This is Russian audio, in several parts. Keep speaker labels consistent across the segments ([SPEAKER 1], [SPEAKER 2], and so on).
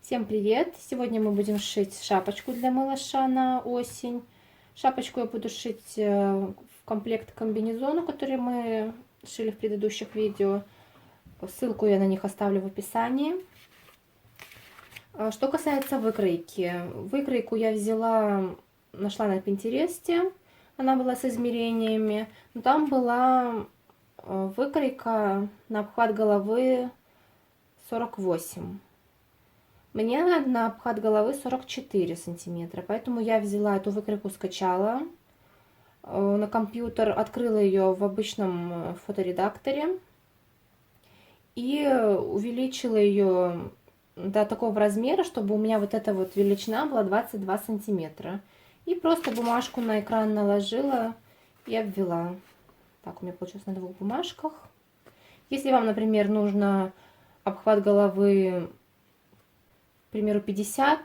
[SPEAKER 1] Всем привет! Сегодня мы будем шить шапочку для малыша на осень. Шапочку я буду шить в комплект к комбинезону, который мы шили в предыдущих видео. Ссылку я на них оставлю в описании. Что касается выкройки. Выкройку я нашла на Пинтересте. Она была с измерениями. Но там была выкройка на обхват головы 48. Мне надо на обхват головы 44 сантиметра, поэтому я взяла эту выкройку, скачала на компьютер, открыла ее в обычном фоторедакторе и увеличила ее до такого размера, чтобы у меня вот эта вот величина была 22 сантиметра. И просто бумажку на экран наложила и обвела. Так, у меня получилось на двух бумажках. Если вам, например, нужно обхват головы, к примеру, 50,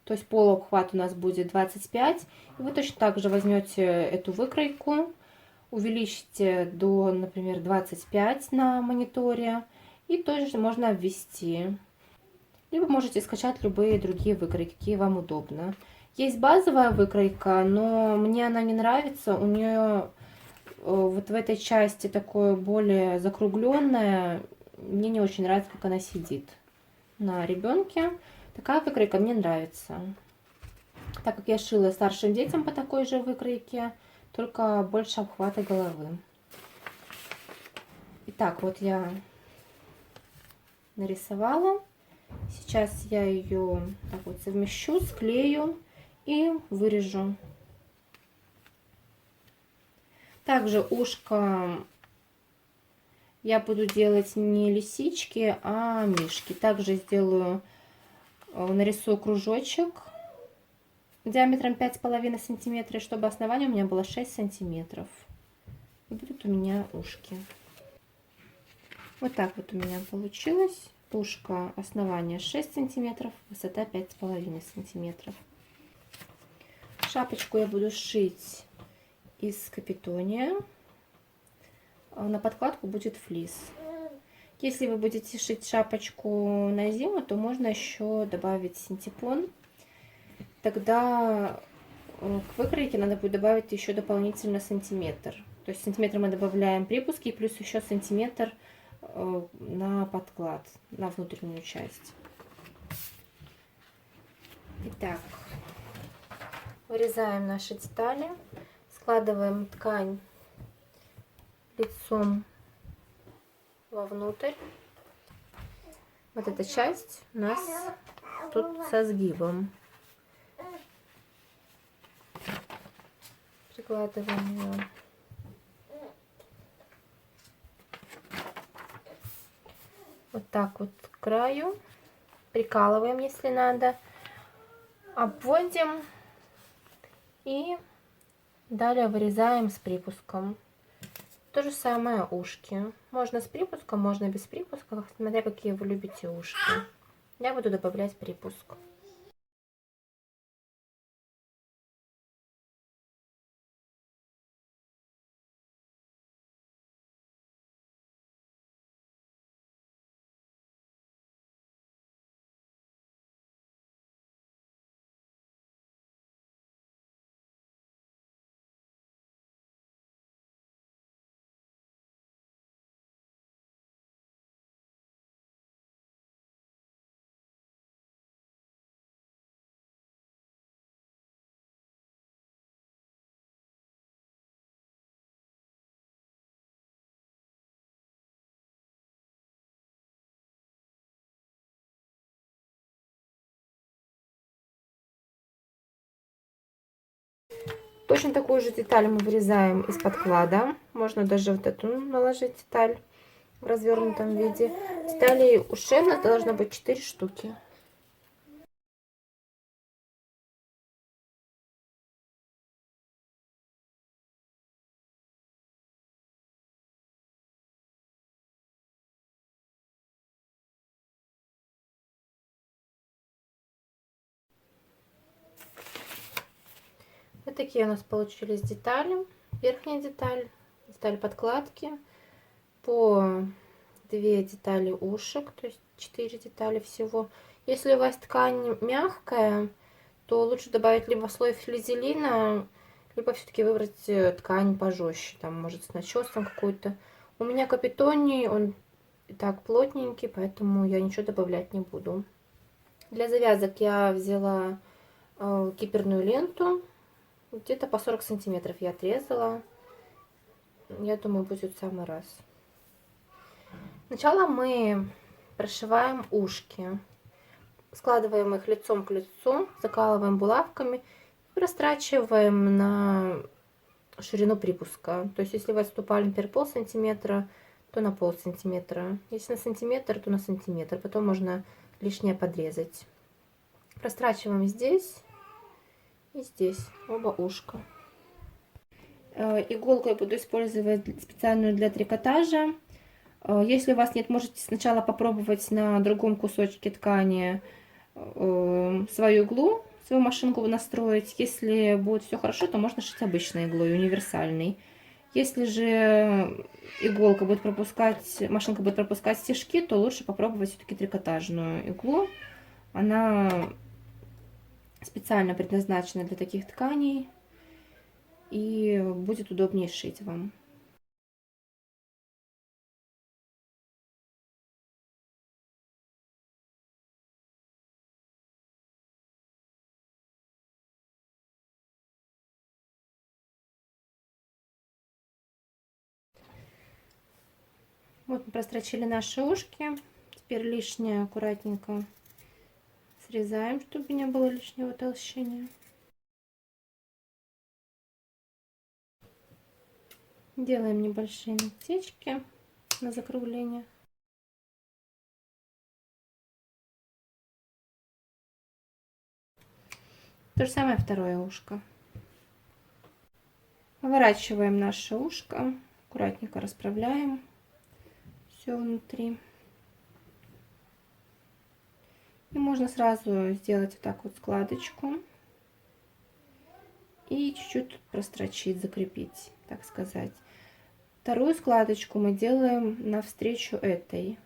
[SPEAKER 1] то есть полуобхват у нас будет 25, и вы точно так же возьмете эту выкройку, увеличите до, например, 25 на мониторе, и тоже можно обвести. Либо можете скачать любые другие выкройки, какие вам удобно. Есть базовая выкройка, но мне она не нравится. У нее вот в этой части такое более закругленное. Мне не очень нравится, как она сидит на ребенке. Такая выкройка мне нравится. Так как я шила старшим детям по такой же выкройке, только больше обхвата головы. Итак, вот я нарисовала. Сейчас я ее так вот совмещу, склею и вырежу. Также ушко я буду делать не лисички, а мишки. Также нарисую кружочек диаметром 5,5 сантиметра, чтобы основание у меня было 6 сантиметров. И будут у меня ушки. Вот так вот у меня получилось. Ушко, основание 6 сантиметров, высота 5,5 сантиметров. Шапочку я буду шить из капитония. На подкладку будет флис. Если вы будете шить шапочку на зиму, то можно еще добавить синтепон. Тогда к выкройке надо будет добавить еще дополнительно сантиметр. То есть сантиметр мы добавляем припуски, плюс еще сантиметр на подклад, на внутреннюю часть. Итак, вырезаем наши детали, складываем ткань лицом вовнутрь. Вот эта часть у нас тут со сгибом. Прикладываем ее. Вот так вот к краю. Прикалываем, если надо. Обводим. И далее вырезаем с припуском. То же самое ушки. Можно с припуском, можно без припуска, смотря какие вы любите ушки. Я буду добавлять припуск. Точно такую же деталь мы вырезаем из подклада. Можно даже вот эту наложить деталь в развернутом виде. Деталей ушей у нас должно быть 4 штуки. Вот такие у нас получились детали. Верхняя деталь, деталь подкладки, по 2 детали ушек, то есть 4 детали всего. Если у вас ткань мягкая, то лучше добавить либо слой флизелина, либо все-таки выбрать ткань пожестче, там, может, с начесом какой-то. У меня капитоний, он и так плотненький, поэтому я ничего добавлять не буду. Для завязок я взяла киперную ленту, где-то по 40 сантиметров я отрезала. Я думаю, будет в самый раз. Сначала мы прошиваем ушки. Складываем их лицом к лицу, закалываем булавками и растрачиваем на ширину припуска. То есть, если у вас ступа, например, полсантиметра, то на полсантиметра. Если на сантиметр, то на сантиметр. Потом можно лишнее подрезать. Растрачиваем здесь и здесь оба ушка. Иголку я буду использовать специальную для трикотажа. Если у вас нет, можете сначала попробовать на другом кусочке ткани свою иглу, свою машинку настроить. Если будет все хорошо, то можно шить обычной иглой, универсальной. Если же иголка будет пропускать, машинка будет пропускать стежки, то лучше попробовать все-таки трикотажную иглу. Она специально предназначена для таких тканей и будет удобнее шить вам. Вот мы прострочили наши ушки. Теперь лишнее аккуратненько срезаем, чтобы не было лишнего толщения. Делаем небольшие насечки на закругление. То же самое второе ушко. Поворачиваем наше ушко, аккуратненько расправляем все внутри. И можно сразу сделать вот так вот складочку и чуть-чуть прострочить, закрепить, так сказать. Вторую складочку мы делаем навстречу этой.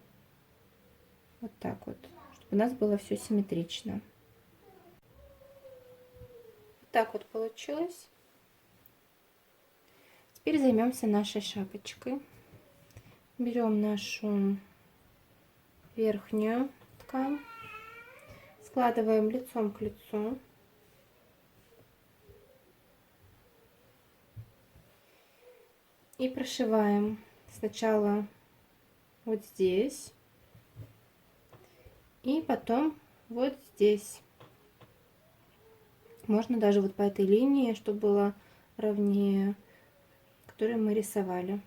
[SPEAKER 1] Вот так вот, чтобы у нас было все симметрично. Вот так вот получилось. Теперь займемся нашей шапочкой. Берем нашу верхнюю ткань, складываем лицом к лицу. И прошиваем сначала вот здесь и потом вот здесь. Можно даже вот по этой линии, чтобы было ровнее, которую мы рисовали.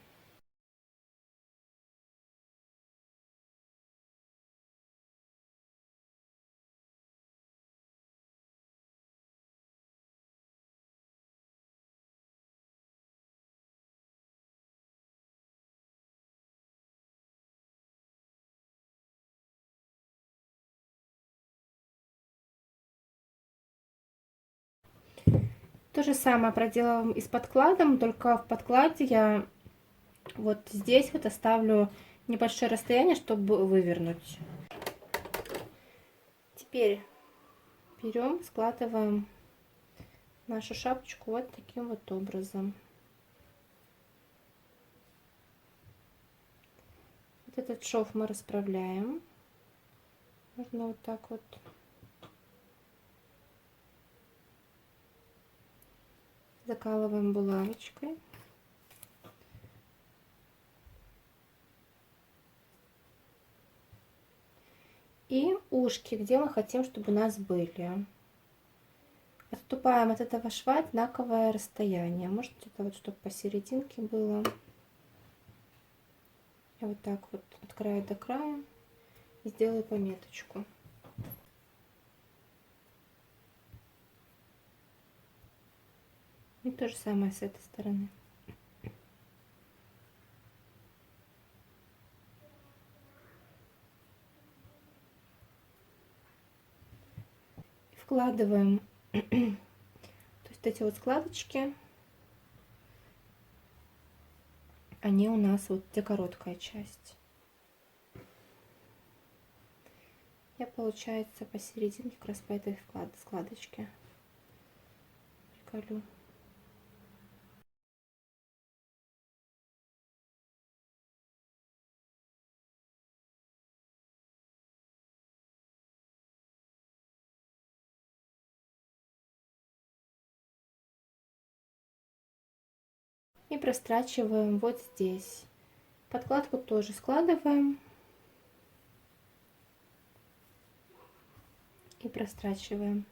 [SPEAKER 1] То же самое проделываем и с подкладом, только в подкладе я вот здесь вот оставлю небольшое расстояние, чтобы вывернуть. Теперь берем, складываем нашу шапочку вот таким вот образом. Вот этот шов мы расправляем. Можно вот так вот. Закалываем булавочкой. И ушки, где мы хотим, чтобы у нас были. Отступаем от этого шва одинаковое расстояние. Может, это вот, чтобы посерединке было. Я вот так вот от края до края и сделаю пометочку. И то же самое с этой стороны. Вкладываем то есть эти вот складочки, они у нас вот где короткая часть. я, получается, посерединке как раз по этой складочке приколю. И прострачиваем вот здесь. Подкладку тоже складываем и прострачиваем.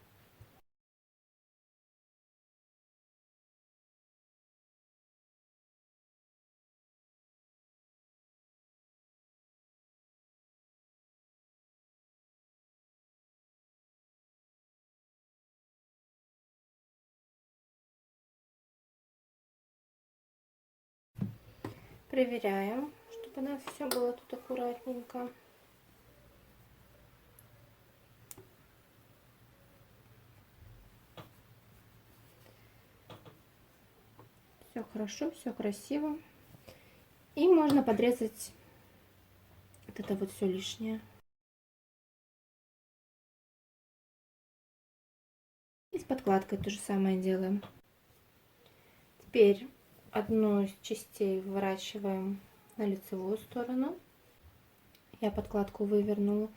[SPEAKER 1] Проверяем, чтобы у нас все было тут аккуратненько. Все хорошо, все красиво. И можно подрезать вот это вот все лишнее. И с подкладкой то же самое делаем. Теперь одну из частей выворачиваем на лицевую сторону. Я подкладку вывернула.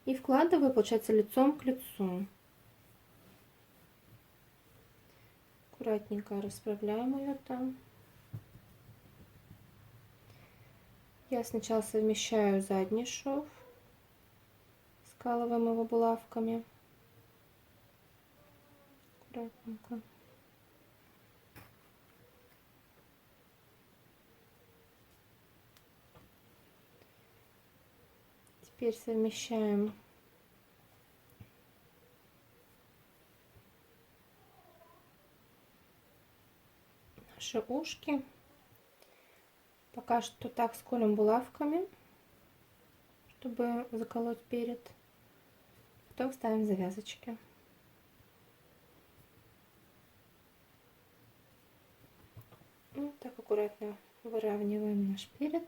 [SPEAKER 1] И вкладываю, получается, лицом к лицу. Аккуратненько расправляем ее там. Я сначала совмещаю задний шов, скалываем его булавками. Аккуратненько. Теперь совмещаем наши ушки. Пока что так сколем булавками, чтобы заколоть перед. Потом ставим завязочки. Ну, так аккуратно выравниваем наш перед.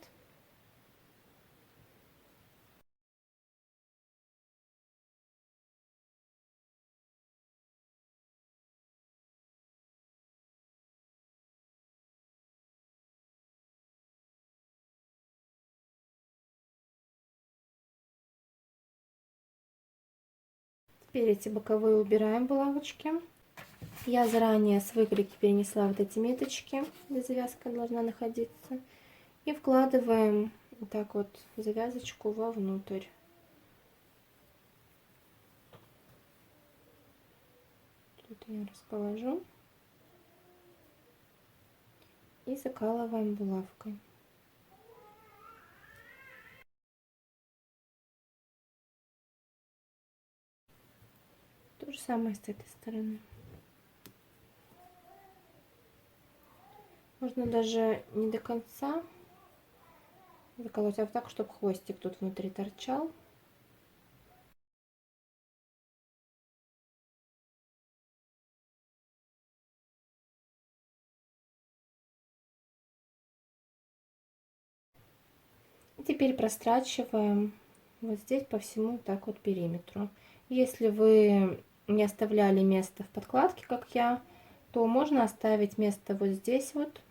[SPEAKER 1] Теперь эти боковые убираем булавочки. Я заранее с выкройки перенесла вот эти меточки, где завязка должна находиться. И вкладываем вот так вот завязочку вовнутрь. Тут я расположу. И закалываем булавкой. То же самое с этой стороны. Можно даже не до конца заколоть, а вот так, чтобы хвостик тут внутри торчал. И теперь прострачиваем вот здесь по всему так вот периметру. Если вы не оставляли место в подкладке, как я, то можно оставить место вот здесь вот.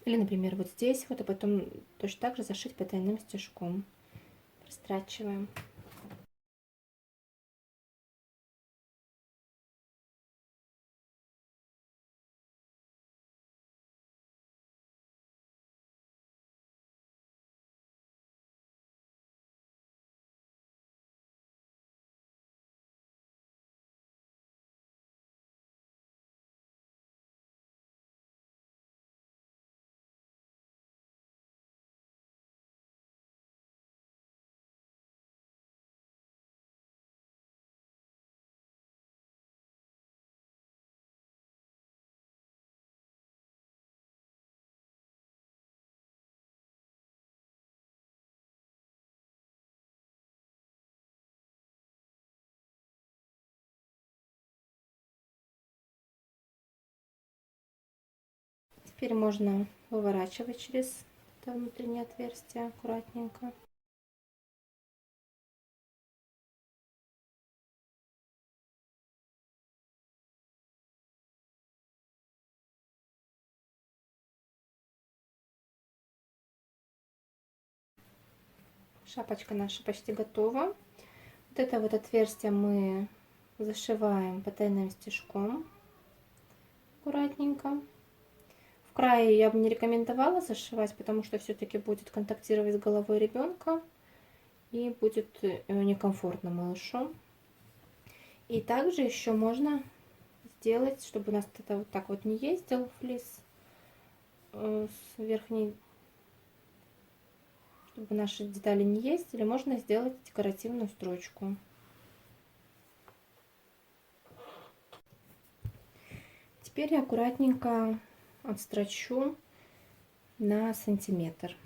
[SPEAKER 1] Или, например, вот здесь вот, а потом точно так же зашить потайным стежком. Прострачиваем. Теперь можно выворачивать через это внутреннее отверстие аккуратненько. Шапочка наша почти готова. Вот это вот отверстие мы зашиваем потайным стежком аккуратненько. В крае я бы не рекомендовала зашивать, потому что все-таки будет контактировать с головой ребенка и будет некомфортно малышу. И также еще можно сделать, чтобы у нас это вот так вот не ездил флис с верхней, чтобы наши детали не ездили, можно сделать декоративную строчку. Теперь я аккуратненько отстрочу на сантиметр.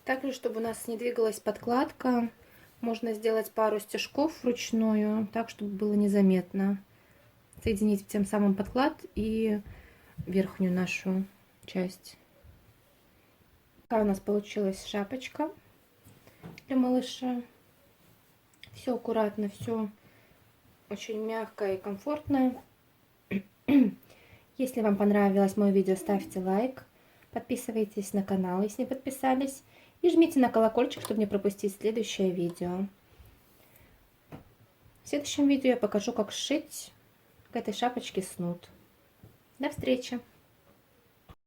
[SPEAKER 1] Также, чтобы у нас не двигалась подкладка, можно сделать пару стежков вручную, так, чтобы было незаметно. Соединить тем самым подклад и верхнюю нашу часть. Такая у нас получилась шапочка для малыша. Все аккуратно, все очень мягкое и комфортное. Если вам понравилось мое видео, ставьте лайк, подписывайтесь на канал, если не подписались, и жмите на колокольчик, чтобы не пропустить следующее видео. В следующем видео я покажу, как сшить к этой шапочке снуд. До встречи!